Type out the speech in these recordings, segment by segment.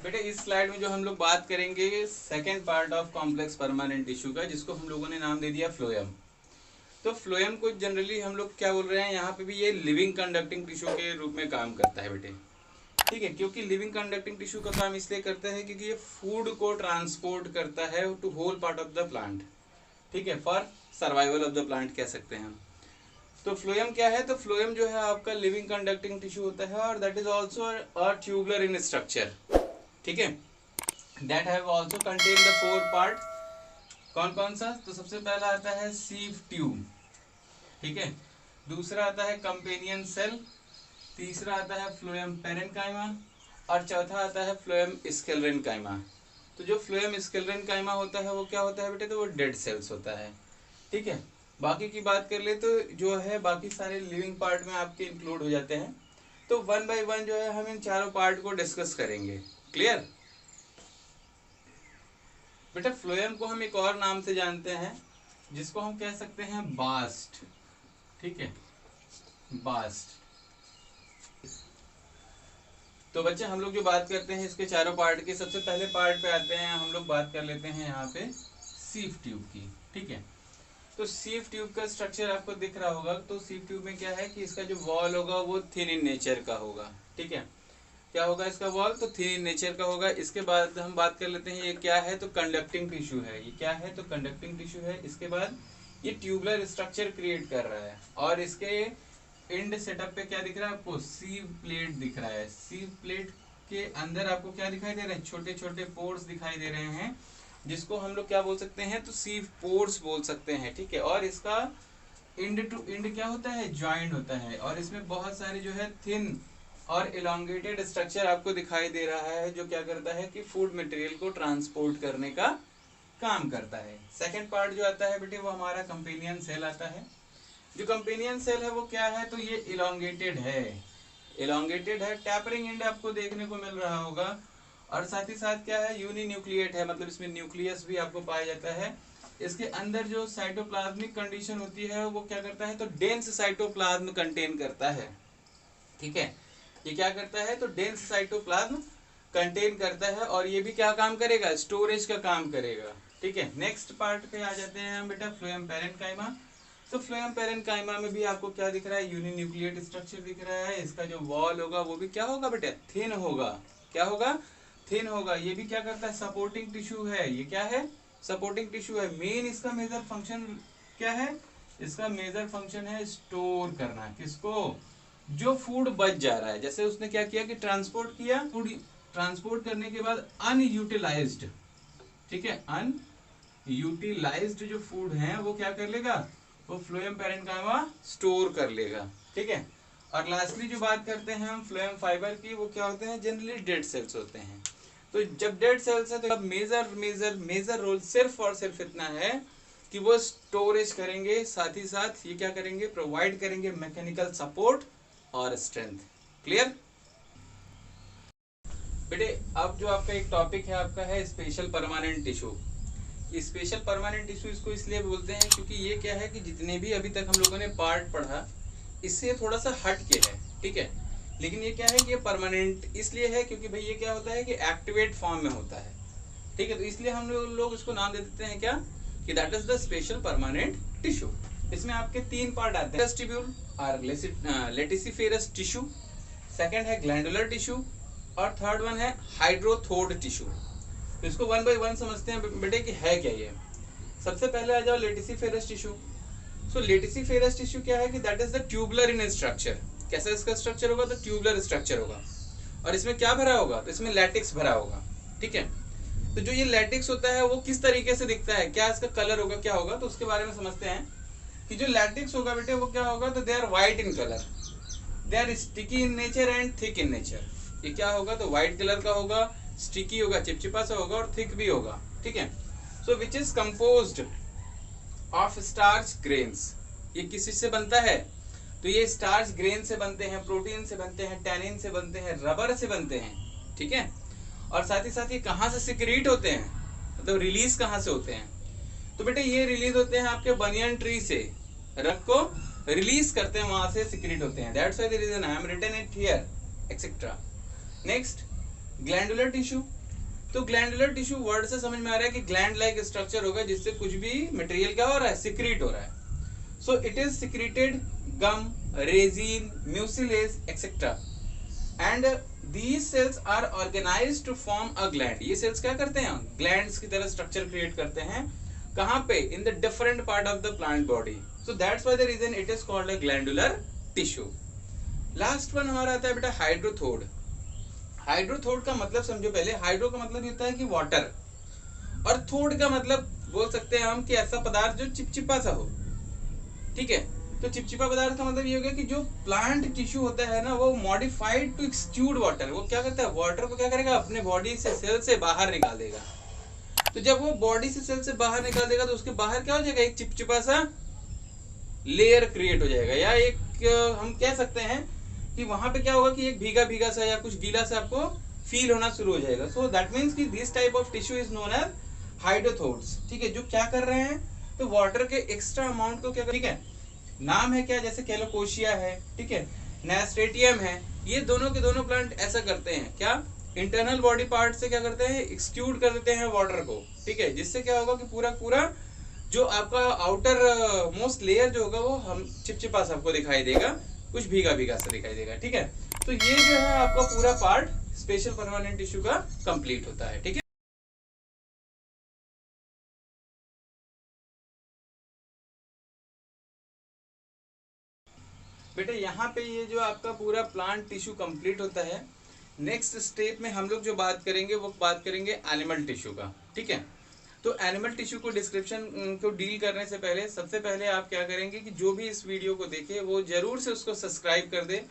बेटे इस स्लाइड में जो हम लोग बात करेंगे second part of complex permanent tissue का, जिसको हम लोगों ने नाम दे दिया फ्लोएम। तो फ्लोएम को जनरली हम लोग क्या बोल रहे हैं, यहाँ पे भी ये लिविंग कंडक्टिंग टिश्यू के रूप में काम करता है बेटे। ठीक है, क्योंकि लिविंग कंडक्टिंग टिश्यू का काम इसलिए करता है क्योंकि ये फूड को ट्रांसपोर्ट करता है to whole part of the plant. ठीक है, for survival of the plant कह सकते हैं हम। तो फ्लोएम क्या है, तो फ्लोएम जो है आपका लिविंग कंडक्टिंग टिश्यू होता है और that is also a tubular in structure. ठीक है, that have also contain the four part. कौन कौन सा, तो सबसे पहला आता है सीव ट्यूब। ठीक है, दूसरा आता है कंपेनियन सेल, तीसरा आता है फ्लोएम पेरेन्काइमा और चौथा आता है फ्लोएम स्केलेरेन्काइमा। तो जो फ्लोएम स्केलेरेन्काइमा होता है वो क्या होता है बेटे, तो वो डेड सेल्स होता है। ठीक है, बाकी की बात कर ले तो जो है बाकी सारे लिविंग पार्ट में आपके इंक्लूड हो जाते हैं। तो वन बाय वन जो है हम इन चारों पार्ट को डिस्कस करेंगे। क्लियर बेटा, फ्लोएम को हम एक और नाम से जानते हैं जिसको हम कह सकते हैं बास्ट। ठीक है, बास्ट। तो बच्चे हम लोग जो बात करते हैं इसके चारों पार्ट के, सबसे पहले पार्ट पे आते हैं, हम लोग बात कर लेते हैं यहाँ पे सीव ट्यूब की। ठीक है, तो सीव ट्यूब का स्ट्रक्चर आपको दिख रहा होगा। तो सीव ट्यूब में क्या है कि इसका जो वॉल होगा वो थिन इन नेचर का होगा। ठीक है, क्या होगा इसका वॉल, तो थिन इन नेचर का होगा। इसके बाद हम बात कर लेते हैं ये क्या है, तो कंडक्टिंग टिश्यू है। ये क्या है, तो कंडक्टिंग टिश्यू है। इसके बाद ये ट्यूबुलर स्ट्रक्चर क्रिएट कर रहा है और इसके एंड सेटअप पे क्या दिख रहा है आपको, सीव प्लेट दिख रहा है। सीव प्लेट के अंदर आपको क्या दिखाई दे रहे हैं, छोटे छोटे पोर्स दिखाई दे रहे हैं, जिसको हम लोग क्या बोल सकते हैं, तो सीव पोर्स बोल सकते हैं। ठीक है, और इसका एंड टू एंड क्या होता है, ज्वाइंट होता है और इसमें बहुत सारे जो है थिन और इलोंगेटेड स्ट्रक्चर आपको दिखाई दे रहा है, जो क्या करता है कि फूड मटेरियल को ट्रांसपोर्ट करने का काम करता है। सेकंड पार्ट जो आता है बेटे वो हमारा कंपेनियन सेल आता है। जो कंपेनियन सेल है वो क्या है, तो ये इलोंगेटेड है। इलोंगेटेड है, टैपरिंग एंड आपको देखने को मिल रहा होगा और साथ ही साथ क्या है, यूनिन्यूक्लिएट है, मतलब इसमें न्यूक्लियस भी आपको पाया जाता है। इसके अंदर जो साइटोप्लाज्मिक कंडीशन होती है वो क्या करता है, तो डेंस साइटोप्लाज्म कंटेन करता है। ठीक है, ये क्या करता है, तो डेंस साइटोप्लाज्म कंटेन करता है और ये भी क्या काम करेगा, स्टोरेज का काम करेगा। ठीक है, नेक्स्ट पार्ट पे आ जाते हैं हम बेटा, फ्लोएम पेरेन्काइमा। तो फ्लोएम पेरेन्काइमा में भी आपको क्या दिख रहा है, यूनिन्यूक्लिएट स्ट्रक्चर दिख रहा है। इसका जो वॉल होगा वो भी क्या होगा बेटा, थिन होगा। क्या होगा, थिन होगा। ये भी क्या करता है, सपोर्टिंग टिश्यू है। ये क्या है, सपोर्टिंग टिश्यू है। मेन इसका मेजर फंक्शन क्या है, इसका मेजर फंक्शन है स्टोर करना। किसको, जो फूड बच जा रहा है। जैसे उसने क्या किया कि ट्रांसपोर्ट किया, फूड ट्रांसपोर्ट करने के बाद अनयूटिलाइज्ड, ठीक है, अनयूटिलाइज्ड जो फूड है वो क्या कर लेगा, वो फ्लोएम पेरेन्काइमा स्टोर कर लेगा। ठीक है, और लास्टली जो बात करते हैं हम फ्लोएम फाइबर की, वो क्या होते हैं, जनरली डेड सेल्स होते हैं। तो जब डेड सेल्स है तो मेजर मेजर मेजर रोल सिर्फ और सिर्फ इतना है कि वो स्टोरेज करेंगे, साथ ही साथ ये क्या करेंगे, प्रोवाइड करेंगे मैकेनिकल सपोर्ट और स्ट्रेंथ। क्लियर बेटे, अब जो आपका एक टॉपिक है आपका है special permanent tissue. Special permanent tissue इसको इसलिए बोलते हैं क्योंकि ये क्या है कि जितने भी अभी तक हम लोगों ने पार्ट पढ़ा इससे थोड़ा सा हट के है। ठीक है, लेकिन ये क्या है कि ये परमानेंट इसलिए है क्योंकि भाई ये क्या होता है कि एक्टिवेट फॉर्म में होता है। ठीक है, तो इसलिए हम लोग इसको नाम दे देते हैं क्या, कि that is the special permanent tissue. इसमें आपके तीन पार्ट आते हैं, वेस्टिब्यूल और लेटिसिफेरस टिश्यू, सेकंड है ग्लैंडुलर टिश्यू और थर्ड वन है हाइड्रोथोड टिश्यू। तो इसको वन बाय वन समझते हैं बेटे कि है क्या ये। सबसे पहले आ जाओ लेटिसिफेरस टिश्यू। सो लेटिसिफेरस टिश्यू क्या है कि that is the tubular in structure. कैसा इसका स्ट्रक्चर होगा, तो ट्यूबुलर स्ट्रक्चर होगा और इसमें क्या भरा होगा, तो इसमें लैटिक्स भरा होगा। ठीक है, तो जो ये लैटिक्स होता है वो किस तरीके से दिखता है, क्या इसका कलर होगा, क्या होगा, तो उसके बारे में समझते हैं कि जो लैटिक्स होगा बेटे वो क्या होगा, तो they are white in colour, they are sticky in nature and thick in nature. ये क्या होगा, तो व्हाइट कलर का होगा, स्टिकी होगा, चिपचिपा सा होगा और थिक भी होगा। ठीक है, so which is composed of starch grains. ये किस चीज से बनता है, तो ये स्टार्च ग्रेन से बनते हैं, प्रोटीन से बनते हैं, टैनिन से बनते हैं, रबर से बनते हैं। ठीक है, और साथ ही साथ ये कहाँ से सिक्रीट होते हैं, मतलब रिलीज कहाँ से होते हैं, तो बेटे ये रिलीज होते हैं आपके बनियन ट्री से, रख को रिलीज करते हैं, वहां से सिक्रीट होते हैं। That's why the reason I am written it here etcetera. Next glandular tissue, तो ग्लैंडुलर टिश्यू वर्ड से समझ में आ रहा है कि ग्लैंड लाइक स्ट्रक्चर होगा जिससे कुछ भी मटेरियल क्या हो रहा है, सिक्रीट हो रहा है। So it is secreted gum, resin, mucilage etcetera and these cells are organized to form a gland। ये सेल्स क्या करते हैं, ग्लैंड्स की तरह स्ट्रक्चर क्रिएट करते हैं, कहां पे, in the different part of the plant body. So that's why the reason it is called a glandular tissue. Last one हमारा आता है बेटा हाइड्रोथोड। हाइड्रोथोड का मतलब समझो पहले, हाइड्रो का मतलब होता है कि वाटर, और थोड का मतलब बोल सकते हैं हम कि ऐसा पदार्थ जो चिपचिपा सा हो, ठीक है। तो चिपचिपा पदार्थ का मतलब ये हो गया कि जो प्लांट टिश्यू होता है ना, वो मॉडिफाइड टू एक्सट्रूड वाटर, वो क्या करता है, वाटर को क्या करेगा, अपने बॉडी से, सेल से बाहर निकाल देगा। तो जब वो बॉडी से, सेल से बाहर निकाल देगा तो उसके बाहर क्या हो जाएगा, एक चिपचिपा सा लेयर क्रिएट हो जाएगा, या एक हम कह सकते हैं कि वहां पे क्या होगा कि एक भीगा भीगा सा या कुछ गीला सा आपको फील होना शुरू हो जाएगा। सो दैट मीन्स कि this type of tissue is known as hydathodes, ठीक है, जो क्या कर रहे हैं, तो वाटर के एक्स्ट्रा अमाउंट को क्या, ठीक है, नाम है क्या, जैसे कैलोकोशिया है, ठीक है, नास्टेटियम है, ये दोनों के दोनों प्लांट ऐसा करते हैं, क्या, इंटरनल बॉडी पार्ट से क्या करते हैं, एक्सक्लूड कर देते हैं वाटर को, ठीक है, जिससे क्या होगा कि पूरा पूरा जो आपका आउटर मोस्ट लेयर जो होगा वो हम चिपचिपा सा आपको दिखाई देगा, कुछ भीगा भीगा सा दिखाई देगा, ठीक है। तो ये जो है आपका पूरा पार्ट स्पेशल परमानेंट टिश्यू का कंप्लीट होता है, ठीक है। बेटा यहाँ पे ये जो आपका पूरा प्लांट टिश्यू कंप्लीट होता है, नेक्स्ट स्टेप में हम लोग जो बात करेंगे वो बात करेंगे एनिमल टिश्यू का, ठीक है। तो एनिमल टिश्यू को डिस्क्रिप्शन को डील करने से पहले सबसे पहले आप क्या करेंगे कि जो भी इस वीडियो को देखे वो जरूर से उसको सब्सक्राइब कर दे,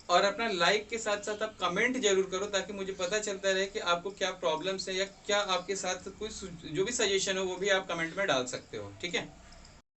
और अपना लाइक के साथ साथ आप कमेंट जरूर करो, ताकि मुझे पता चलता रहे कि आपको क्या प्रॉब्लम्स है या क्या आपके साथ कोई जो भी सजेशन हो वो भी आप कमेंट में डाल सकते हो, ठीक है।